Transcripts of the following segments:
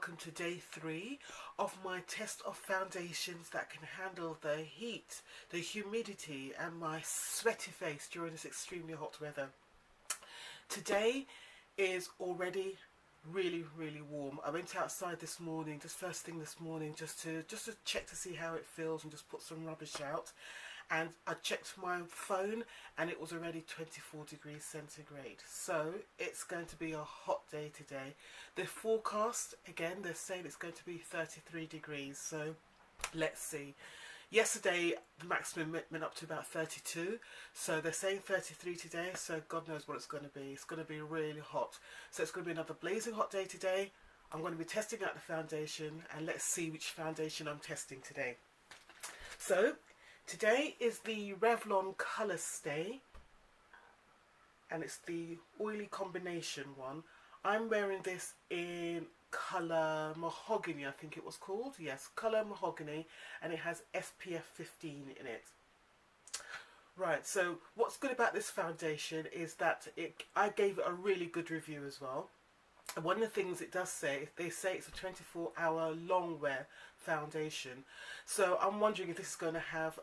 welcome to day 3 of my test of foundations that can handle the heat, the humidity and my sweaty face during this extremely hot weather. Today is already really warm. I went outside this morning, just first thing this morning, just to check to see how it feels and just put some rubbish out. And I checked my phone and it was already 24 degrees centigrade. So it's going to be a hot day today. The forecast, again, they're saying it's going to be 33 degrees. So let's see. Yesterday, the maximum went up to about 32. So they're saying 33 today. So God knows what it's going to be. It's going to be really hot. So it's going to be another blazing hot day today. I'm going to be testing out the foundation and let's see which foundation I'm testing today. So today is the Revlon ColourStay, and it's the oily combination one. I'm wearing this in colour Mahogany, I think it was called. Yes, colour Mahogany, and it has SPF 15 in it. Right, so what's good about this foundation is that I gave it a really good review as well. And one of the things it does say, they say it's a 24-hour long wear foundation. So I'm wondering if this is going to have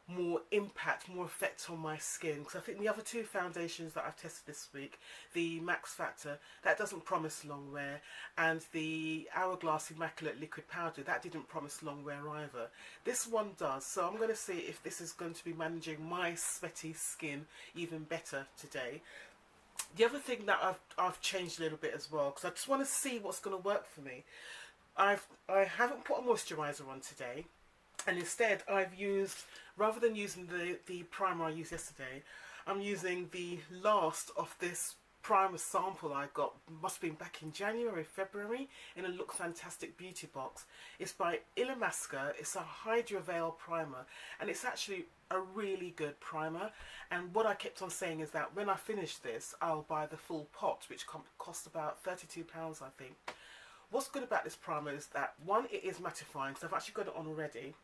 more impact, more effect on my skin. Because I think the other two foundations that I've tested this week, the Max Factor, that doesn't promise long wear. And the Hourglass Immaculate Liquid Powder, that didn't promise long wear either. This one does. So I'm going to see if this is going to be managing my sweaty skin even better today. The other thing that I've changed a little bit as well, because I just want to see what's going to work for me. I haven't put a moisturiser on today, and instead I've used, rather than using the primer I used yesterday, I'm using the last of this primer sample I got, must have been back in January, February, in a Look Fantastic beauty box. It's by Illamasqua. It's a Hydra veil primer, and it's actually a really good primer. And what I kept on saying is that when I finish this, I'll buy the full pot, which cost about £32, I think. What's good about this primer is that, one, it is mattifying, because I've actually got it on already,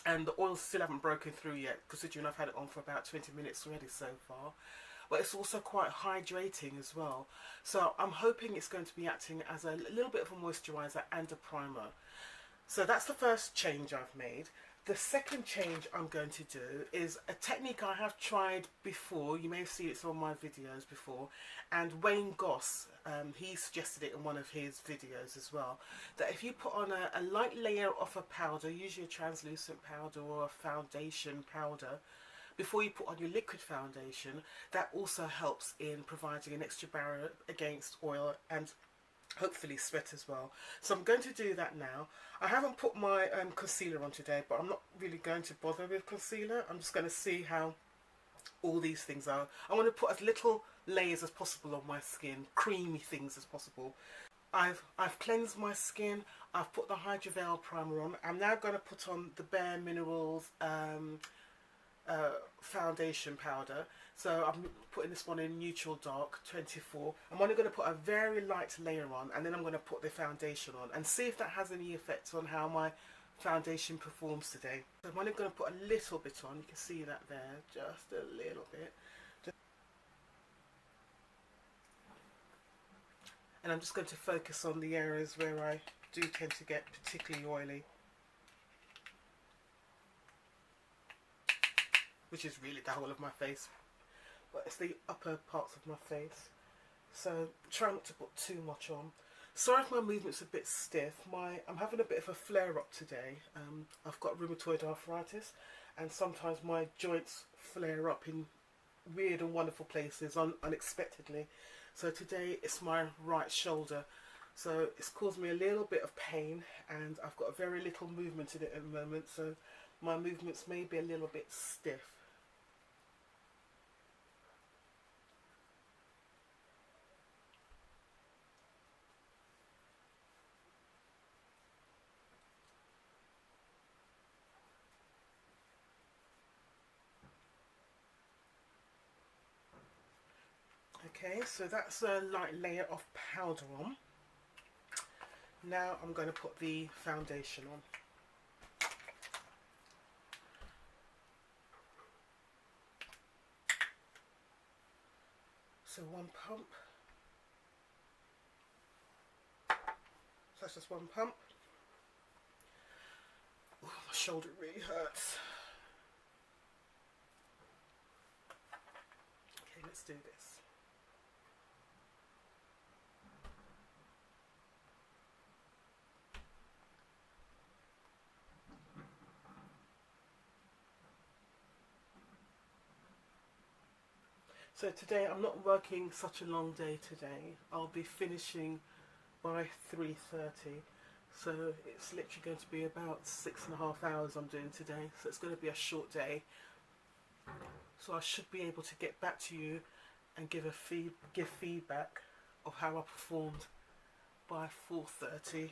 and the oils still haven't broken through yet, considering I've had it on for about 20 minutes already so far. But it's also quite hydrating as well. So I'm hoping it's going to be acting as a little bit of a moisturiser and a primer. So that's the first change I've made. The second change I'm going to do is a technique I have tried before. You may have seen it on my videos before. And Wayne Goss, he suggested it in one of his videos as well. That if you put on a light layer of a powder, usually a translucent powder or a foundation powder, before you put on your liquid foundation, that also helps in providing an extra barrier against oil and hopefully sweat as well. So I'm going to do that now. I haven't put my concealer on today, but I'm not really going to bother with concealer. I'm just going to see how all these things are. I want to put as little layers as possible on my skin, creamy things as possible. I've cleansed my skin. I've put the Hydra Veil primer on. I'm now going to put on the BareMinerals foundation powder. So I'm putting this one in neutral dark 24. I'm only going to put a very light layer on, and then I'm going to put the foundation on and see if that has any effect on how my foundation performs today. So I'm only going to put a little bit on. You can see that there, just a little bit. And I'm just going to focus on the areas where I do tend to get particularly oily, which is really the whole of my face, but it's the upper parts of my face. So try not to put too much on. Sorry if my movement's a bit stiff. I'm having a bit of a flare up today. I've got rheumatoid arthritis, and sometimes my joints flare up in weird and wonderful places unexpectedly. So today it's my right shoulder. So it's caused me a little bit of pain, and I've got very little movement in it at the moment. So my movements may be a little bit stiff. Okay, so that's a light layer of powder on. Now I'm going to put the foundation on. So one pump. So that's just one pump. Ooh, my shoulder really hurts. Okay, let's do this. So today I'm not working such a long day today. I'll be finishing by 3:30. So it's literally going to be about 6.5 hours I'm doing today. So it's going to be a short day. So I should be able to get back to you and give feedback of how I performed by 4:30.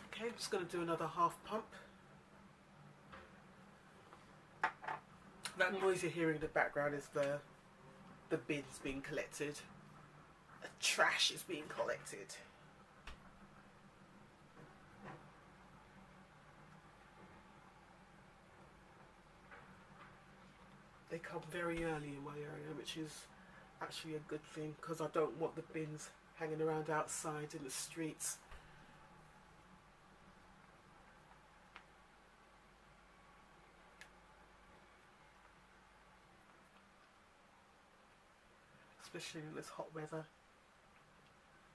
Okay, I'm just going to do another half pump. That noise you're hearing in the background is the bins being collected. The trash is being collected. They come very early in my area, which is actually a good thing because I don't want the bins hanging around outside in the streets. Especially in this hot weather.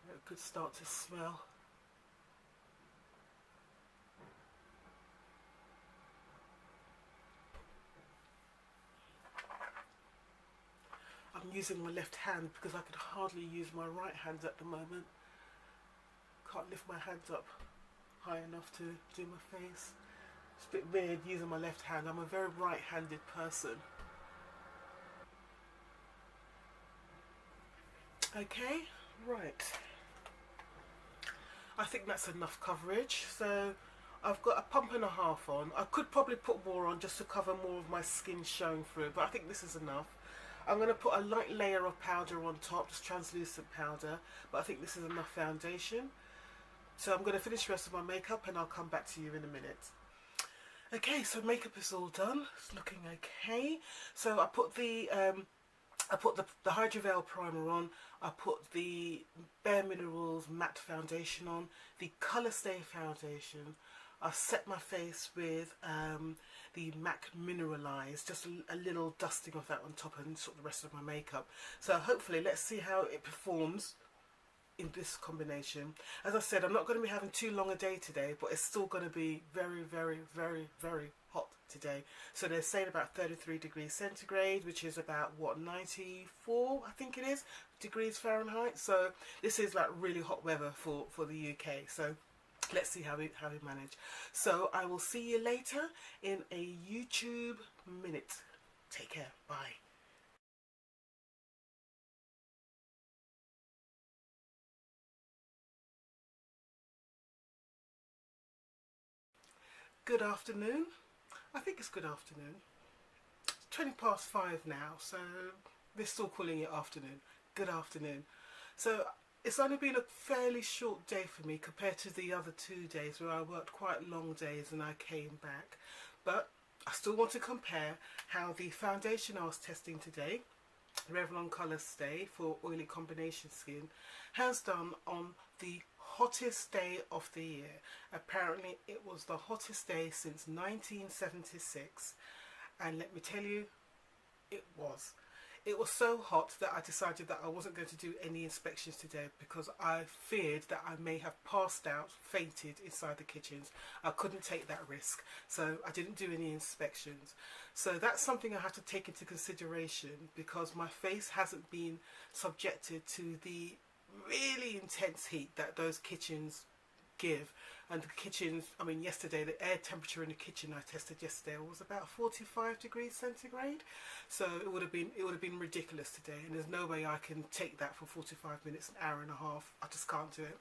It could start to smell. I'm using my left hand because I can hardly use my right hand at the moment. Can't lift my hands up high enough to do my face. It's a bit weird using my left hand. I'm a very right-handed person. Okay, right. I think that's enough coverage. So I've got a pump and a half on. I could probably put more on just to cover more of my skin showing through, but I think this is enough. I'm going to put a light layer of powder on top, just translucent powder, but I think this is enough foundation. So I'm going to finish the rest of my makeup and I'll come back to you in a minute. Okay, so makeup is all done. It's looking okay. So I put the Hydra primer on. I put the BareMinerals matte foundation on. The ColourStay foundation. I set my face with the MAC Mineralize, just a little dusting of that on top and sort of the rest of my makeup. So hopefully let's see how it performs in this combination. As I said, I'm not going to be having too long a day today, but it's still going to be very, very, very, very hot today. So they're saying about 33 degrees centigrade, which is about what, 94 I think it is degrees Fahrenheit. So this is like really hot weather for the UK. So let's see how we manage. So I will see you later in a YouTube minute. Take care. Bye. Good afternoon. I think it's good afternoon. It's 5:20 now, so they're still calling it afternoon. Good afternoon. So it's only been a fairly short day for me compared to the other 2 days where I worked quite long days and I came back. But I still want to compare how the foundation I was testing today, Revlon ColourStay for oily combination skin, has done on the hottest day of the year. Apparently it was the hottest day since 1976, and let me tell you, it was. It was so hot that I decided that I wasn't going to do any inspections today because I feared that I may have passed out, fainted inside the kitchens. I couldn't take that risk, so I didn't do any inspections. So that's something I have to take into consideration because my face hasn't been subjected to the really intense heat that those kitchens give. And the kitchens, I mean, yesterday the air temperature in the kitchen I tested yesterday was about 45 degrees centigrade. So it would have been ridiculous today, and there's no way I can take that for 45 minutes, an hour and a half. I just can't do it.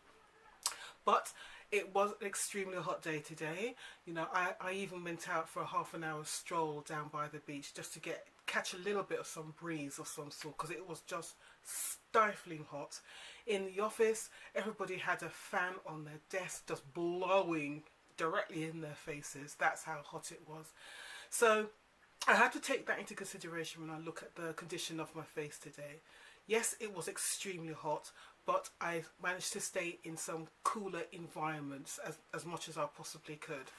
But it was an extremely hot day today. You know, I even went out for a half an hour stroll down by the beach just to catch a little bit of some breeze of some sort because it was just stifling hot. In the office, everybody had a fan on their desk just blowing directly in their faces. That's how hot it was. So I had to take that into consideration when I look at the condition of my face today. Yes, it was extremely hot, but I managed to stay in some cooler environments as much as I possibly could.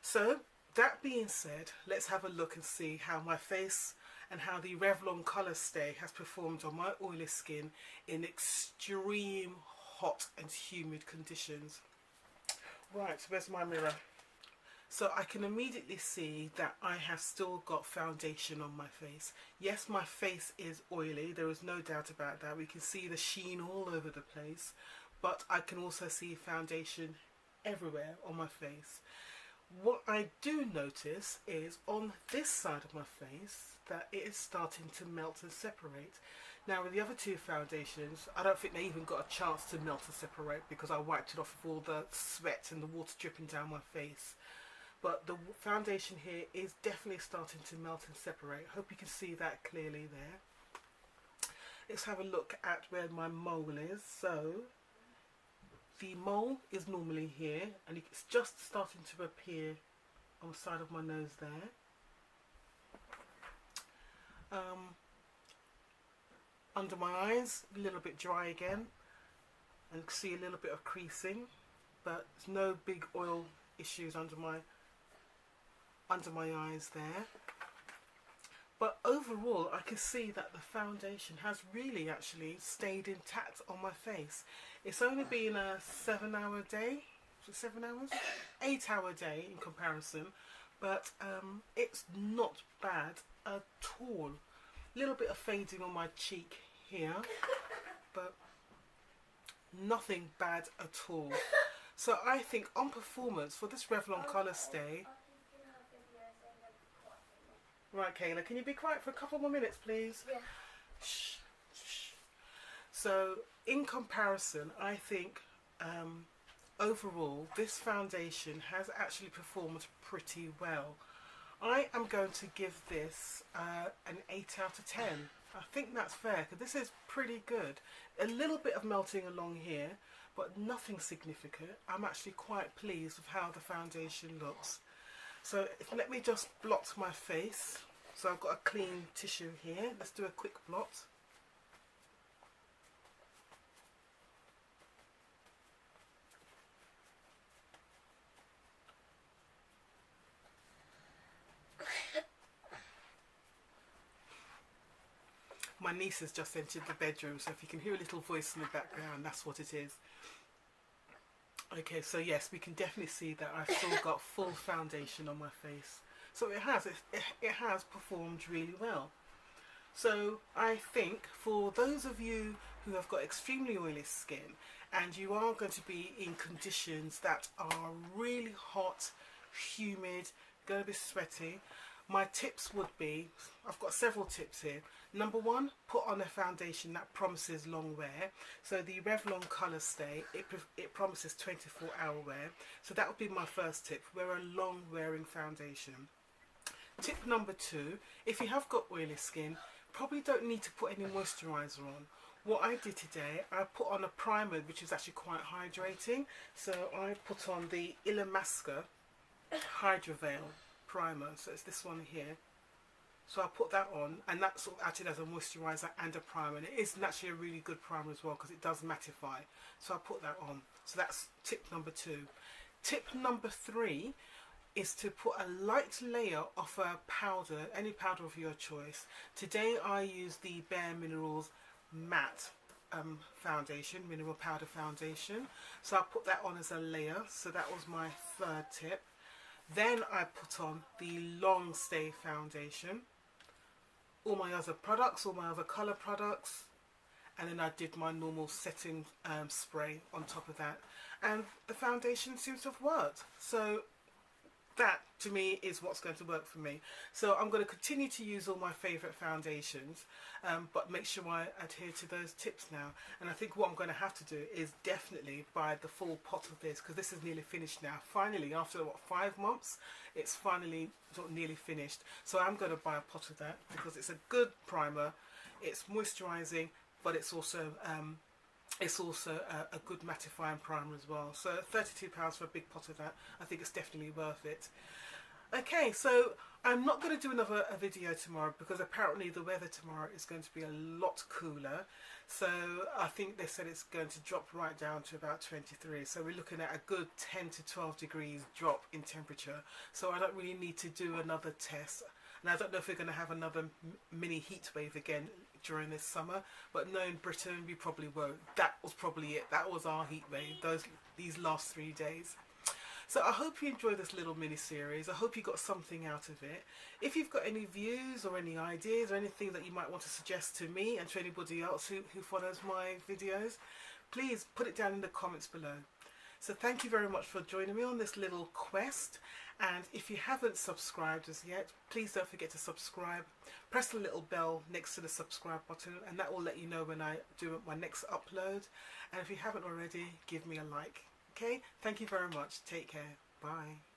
So that being said, let's have a look and see how my face and how the Revlon ColourStay has performed on my oily skin in extreme hot and humid conditions. Right, where's my mirror? So I can immediately see that I have still got foundation on my face. Yes, my face is oily, there is no doubt about that. We can see the sheen all over the place, but I can also see foundation everywhere on my face. What I do notice is on this side of my face that it is starting to melt and separate. Now with the other two foundations, I don't think they even got a chance to melt and separate because I wiped it off with all the sweat and the water dripping down my face. But the foundation here is definitely starting to melt and separate. Hope you can see that clearly there. Let's have a look at where my mole is. So the mole is normally here and it's just starting to appear on the side of my nose there. Under my eyes, a little bit dry again, and see a little bit of creasing, but there's no big oil issues under my eyes there. But overall I can see that the foundation has really actually stayed intact on my face. It's only been a 7-hour day, 7 hours? 8-hour day in comparison, but it's not bad at all. A little bit of fading on my cheek here, but nothing bad at all. So I think on performance for this Revlon ColourStay. Right, Kayla, can you be quiet for a couple more minutes, please? Yeah. Shh, shh. So, in comparison, I think overall this foundation has actually performed pretty well. I am going to give this an 8 out of 10. I think that's fair because this is pretty good. A little bit of melting along here, but nothing significant. I'm actually quite pleased with how the foundation looks. So let me just blot my face. So I've got a clean tissue here. Let's do a quick blot. My niece has just entered the bedroom, so if you can hear a little voice in the background, that's what it is. Okay, so yes, we can definitely see that I've still got full foundation on my face. So it has performed really well. So I think for those of you who have got extremely oily skin and you are going to be in conditions that are really hot, humid, going to be sweaty, my tips would be, I've got several tips here. Number one, put on a foundation that promises long wear. So the Revlon ColourStay, it promises 24-hour wear. So that would be my first tip, wear a long wearing foundation. Tip number two, if you have got oily skin, probably don't need to put any moisturiser on. What I did today, I put on a primer which is actually quite hydrating. So I put on the Illamasqua Hydra primer, so it's this one here. So I put that on, and that sort of acted as a moisturiser and a primer, and it is naturally a really good primer as well because it does mattify. So I put that on. So that's tip number two. Tip number three is to put a light layer of a powder, any powder of your choice. Today I use the BareMinerals matte foundation, mineral powder foundation. So I put that on as a layer. So that was my third tip. Then I put on the long stay foundation, all my other products, all my other colour products, and then I did my normal setting spray on top of that, and the foundation seems to have worked. So that to me is what's going to work for me. So I'm going to continue to use all my favourite foundations, but make sure I adhere to those tips now. And I think what I'm going to have to do is definitely buy the full pot of this, because this is nearly finished now. Finally, after what, 5 months, it's finally sort of nearly finished. So I'm going to buy a pot of that because it's a good primer, it's moisturising, but it's also a good mattifying primer as well. So £32 for a big pot of that, I think it's definitely worth it. Okay, so I'm not going to do another video tomorrow because apparently the weather tomorrow is going to be a lot cooler. So I think they said it's going to drop right down to about 23. So we're looking at a good 10 to 12 degrees drop in temperature. So I don't really need to do another test. And I don't know if we're going to have another mini heat wave again during this summer. But knowing Britain, we probably won't. That was probably it. That was our heat wave, these last 3 days. So I hope you enjoyed this little mini series. I hope you got something out of it. If you've got any views or any ideas or anything that you might want to suggest to me and to anybody else who follows my videos, please put it down in the comments below. So thank you very much for joining me on this little quest. And if you haven't subscribed as yet, please don't forget to subscribe. Press the little bell next to the subscribe button and that will let you know when I do my next upload. And if you haven't already, give me a like. Okay, thank you very much. Take care. Bye.